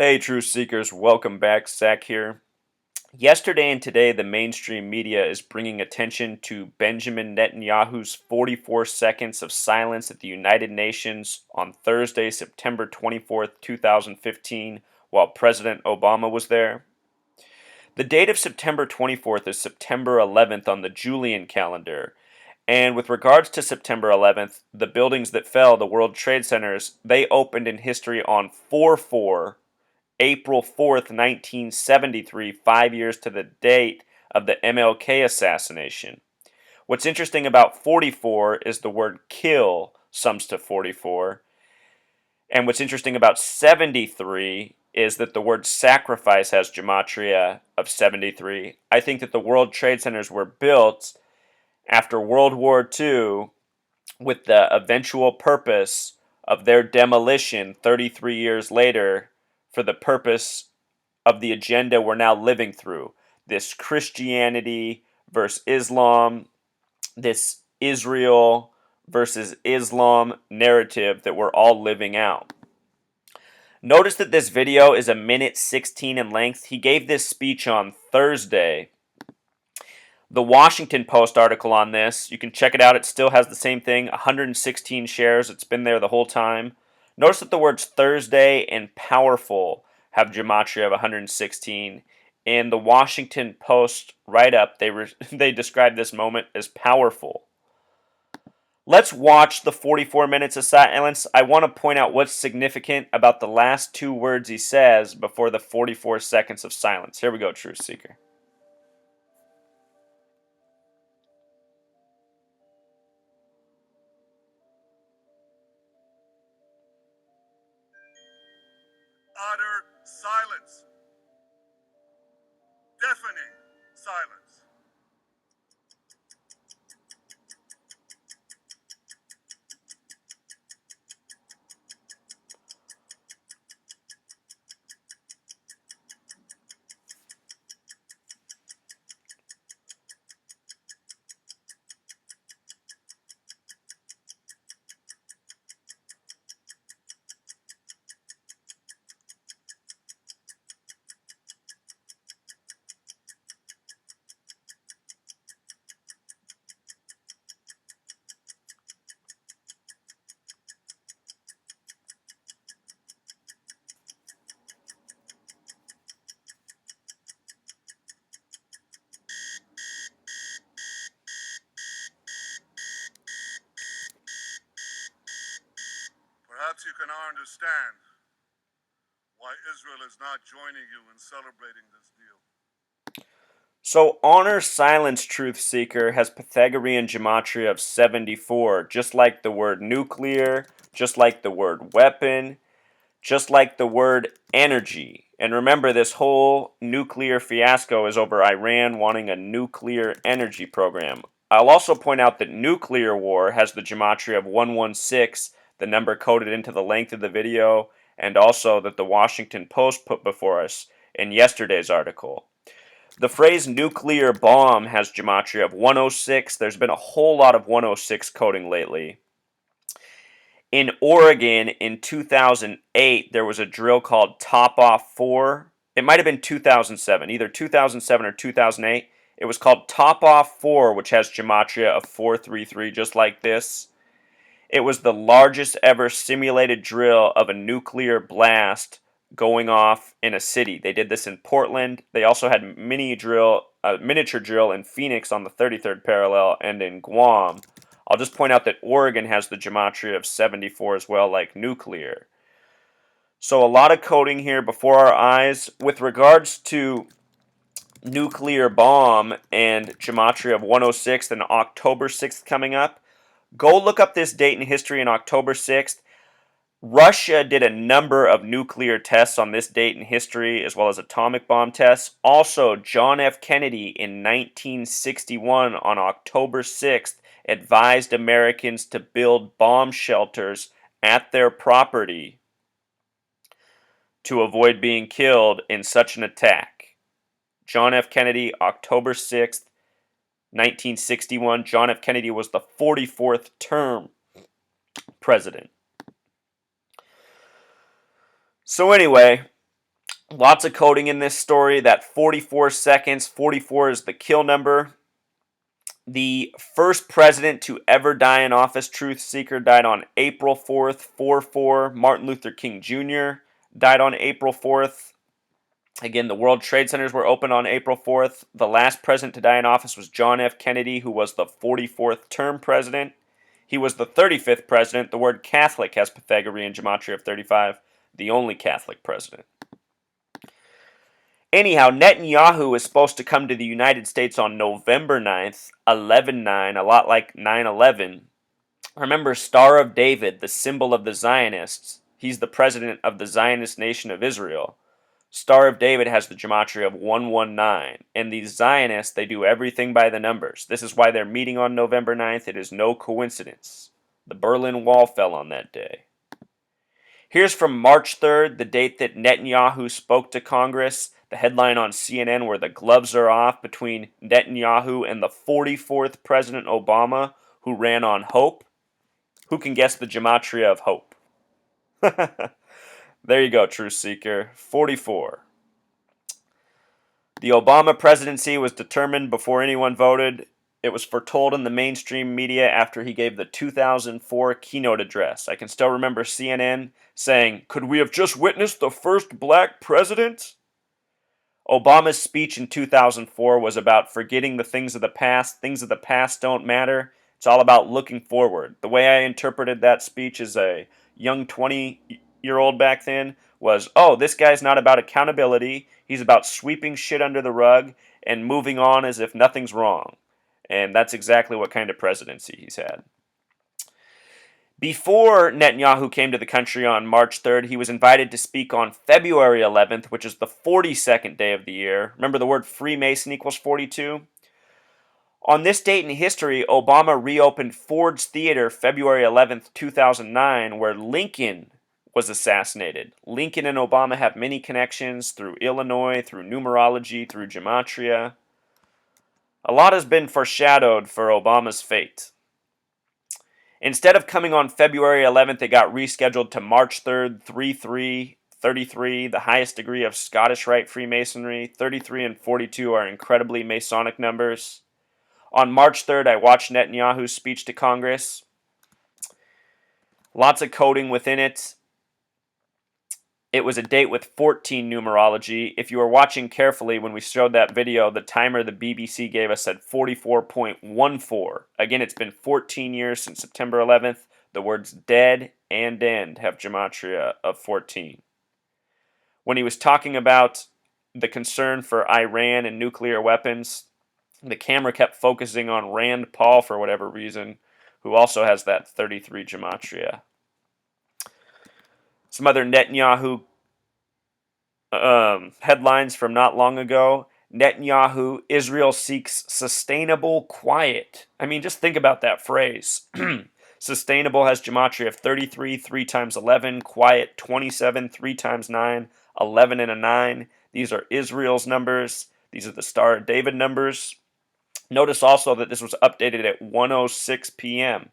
Hey, Truth Seekers, welcome back. Zach here. Yesterday and today, the mainstream media is bringing attention to Benjamin Netanyahu's 44 seconds of silence at the United Nations on Thursday, September 24th, 2015, while President Obama was there. The date of September 24th is September 11th on the Julian calendar. And with regards to September 11th, the buildings that fell, the World Trade Centers, they opened in history on 4/4 April 4th, 1973, 5 years to the date of the MLK assassination. What's interesting about 44 is the word kill sums to 44. And what's interesting about 73 is that the word sacrifice has gematria of 73. I think that the World Trade Centers were built after World War II with the eventual purpose of their demolition 33 years later for the purpose of the agenda we're now living through. This Christianity versus Islam, this Israel versus Islam narrative that we're all living out. Notice that this video is a minute 16 in length. He gave this speech on Thursday. The Washington Post article on this, you can check it out. It still has the same thing, 116 shares. It's been there the whole time. Notice that the words Thursday and powerful have gematria of 116. In the Washington Post write-up, they describe this moment as powerful. Let's watch the 44 minutes of silence. I want to point out what's significant about the last two words he says before the 44 seconds of silence. Here we go, Truth Seeker. Utter silence. Deafening silence. Perhaps you can understand why Israel is not joining you in celebrating this deal. So, honor silence, Truth Seeker, has Pythagorean gematria of 74, just like the word nuclear, just like the word weapon, just like the word energy. And remember, this whole nuclear fiasco is over Iran wanting a nuclear energy program. I'll also point out that nuclear war has the gematria of 116, the number coded into the length of the video, and also that the Washington Post put before us in yesterday's article. The phrase nuclear bomb has gematria of 106. There's been a whole lot of 106 coding lately. In Oregon in 2008, there was a drill called Top Off 4. It might have been 2007, either 2007 or 2008. It was called Top Off 4, which has gematria of 433, just like this. It was the largest ever simulated drill of a nuclear blast going off in a city. They did this in Portland. They also had miniature drill in Phoenix on the 33rd parallel and in Guam. I'll just point out that Oregon has the gematria of 74 as well, like nuclear. So a lot of coding here before our eyes. With regards to nuclear bomb and gematria of 106 and October 6th coming up, go look up this date in history on October 6th. Russia did a number of nuclear tests on this date in history, as well as atomic bomb tests. Also, John F. Kennedy in 1961 on October 6th advised Americans to build bomb shelters at their property to avoid being killed in such an attack. John F. Kennedy, October 6th, 1961. John F. Kennedy was the 44th term president. So anyway, Lots of coding in this story. That 44 seconds, 44 is the kill number. The first president to ever die in office, truth seeker, died on April 4th, 4-4. Martin Luther King Jr. died on April 4th. Again, the World Trade Centers were opened on April 4th. The last president to die in office was John F. Kennedy, who was the 44th term president. He was the 35th president. The word Catholic has Pythagorean gematria of 35, the only Catholic president. Anyhow, Netanyahu is supposed to come to the United States on November 9th, 11/9, a lot like 9/11. Remember, Star of David, the symbol of the Zionists. He's the president of the Zionist nation of Israel. Star of David has the gematria of 119. And these Zionists, they do everything by the numbers. This is why they're meeting on November 9th. It is no coincidence. The Berlin Wall fell on that day. Here's from March 3rd, the date that Netanyahu spoke to Congress. The headline on CNN where the gloves are off between Netanyahu and the 44th President Obama, who ran on hope. Who can guess the gematria of hope? There you go, Truth Seeker. 44. The Obama presidency was determined before anyone voted. It was foretold in the mainstream media after he gave the 2004 keynote address. I can still remember CNN saying, "Could we have just witnessed the first black president?" Obama's speech in 2004 was about forgetting the things of the past. Things of the past don't matter. It's all about looking forward. The way I interpreted that speech as a young 20-year-old back then was, oh, this guy's not about accountability. He's about sweeping shit under the rug and moving on as if nothing's wrong. And that's exactly what kind of presidency he's had. Before Netanyahu came to the country on March 3rd, he was invited to speak on February 11th, which is the 42nd day of the year. Remember the word Freemason equals 42? On this date in history, Obama reopened Ford's Theater February 11th, 2009, where Lincoln was assassinated. Lincoln and Obama have many connections through Illinois, through numerology, through gematria. A lot has been foreshadowed for Obama's fate. Instead of coming on February 11th, it got rescheduled to March 3rd, 33, the highest degree of Scottish Rite Freemasonry. 33 and 42 are incredibly Masonic numbers. On March 3rd, I watched Netanyahu's speech to Congress. Lots of coding within it. It was a date with 14 numerology. If you were watching carefully when we showed that video, the timer the BBC gave us said 44.14. Again, it's been 14 years since September 11th. The words dead and end have gematria of 14. When he was talking about the concern for Iran and nuclear weapons, the camera kept focusing on Rand Paul for whatever reason, who also has that 33 gematria. Some other Netanyahu headlines from not long ago. Netanyahu, Israel seeks sustainable quiet. I mean, just think about that phrase. Sustainable has gematria of 33, 3 times 11. Quiet, 27, 3 times 9. 11 and a 9. These are Israel's numbers. These are the Star of David numbers. Notice also that this was updated at 1:06 p.m.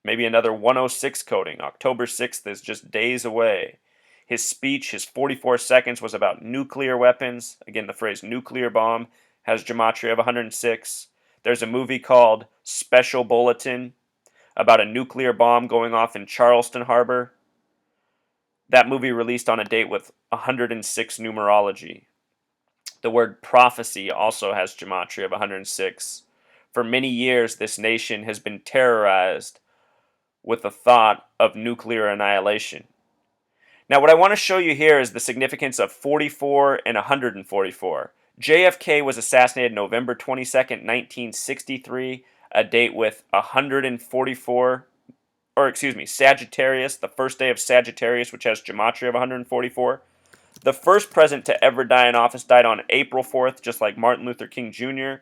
Maybe another 1:06 coding. October 6th is just days away. His speech, his 44 seconds, was about nuclear weapons. Again, the phrase nuclear bomb has gematria of 106. There's a movie called Special Bulletin about a nuclear bomb going off in Charleston Harbor. That movie released on a date with 106 numerology. The word prophecy also has gematria of 106. For many years, this nation has been terrorized with the thought of nuclear annihilation. Now, what I want to show you here is the significance of 44 and 144. JFK was assassinated November 22nd, 1963, a date with 144, Sagittarius, the first day of Sagittarius, which has gematria of 144. The first president to ever die in office died on April 4th, just like Martin Luther King Jr.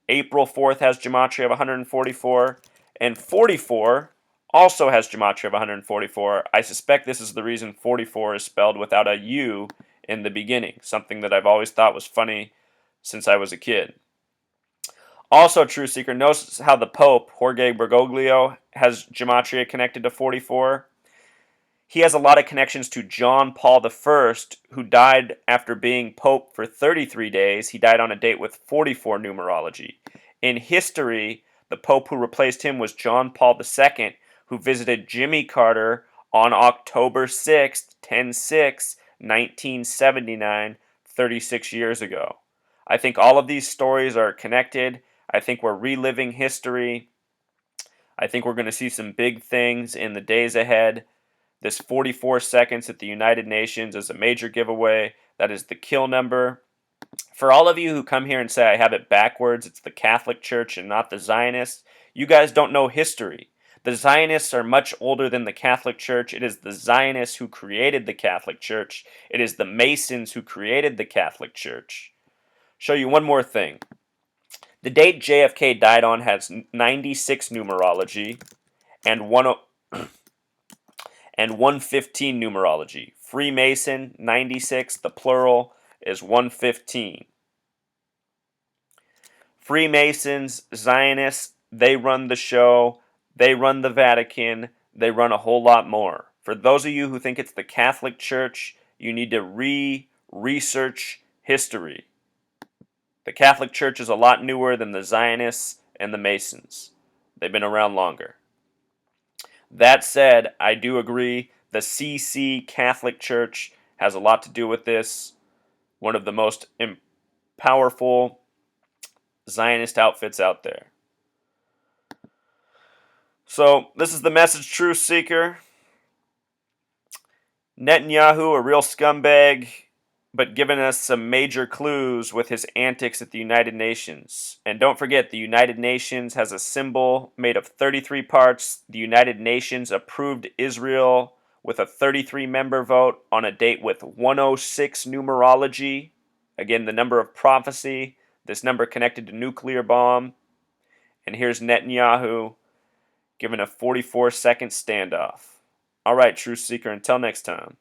April 4th has gematria of 144, and 44 also has gematria of 144. I suspect this is the reason 44 is spelled without a U in the beginning, something that I've always thought was funny since I was a kid. Also, Truth Seeker, notice how the Pope, Jorge Bergoglio, has gematria connected to 44. He has a lot of connections to John Paul I, who died after being Pope for 33 days. He died on a date with 44 numerology. In history, the Pope who replaced him was John Paul II, who visited Jimmy Carter on October 6th, 1979, 36 years ago. I think all of these stories are connected. I think we're reliving history. I think we're going to see some big things in the days ahead. This 44 seconds at the United Nations is a major giveaway. That is the kill number. For all of you who come here and say I have it backwards, it's the Catholic Church and not the Zionists, you guys don't know history. The Zionists are much older than the Catholic Church. It is the Zionists who created the Catholic Church. It is the Masons who created the Catholic Church. Show you one more thing. The date JFK died on has 96 numerology and 115 numerology. Freemason, 96, the plural is 115. Freemasons, Zionists, they run the show, they run the Vatican, they run a whole lot more. For those of you who think it's the Catholic Church, you need to research history. The Catholic Church is a lot newer than the Zionists and the Masons. They've been around longer. That said, I do agree the CC Catholic Church has a lot to do with this. One of the most powerful Zionist outfits out there. So, this is the message, Truth Seeker. Netanyahu, a real scumbag, but giving us some major clues with his antics at the United Nations. And don't forget, the United Nations has a symbol made of 33 parts. The United Nations approved Israel with a 33-member vote on a date with 106 numerology. Again, the number of prophecy, this number connected to nuclear bomb. And here's Netanyahu giving a 44-second standoff. All right, Truth Seeker, until next time.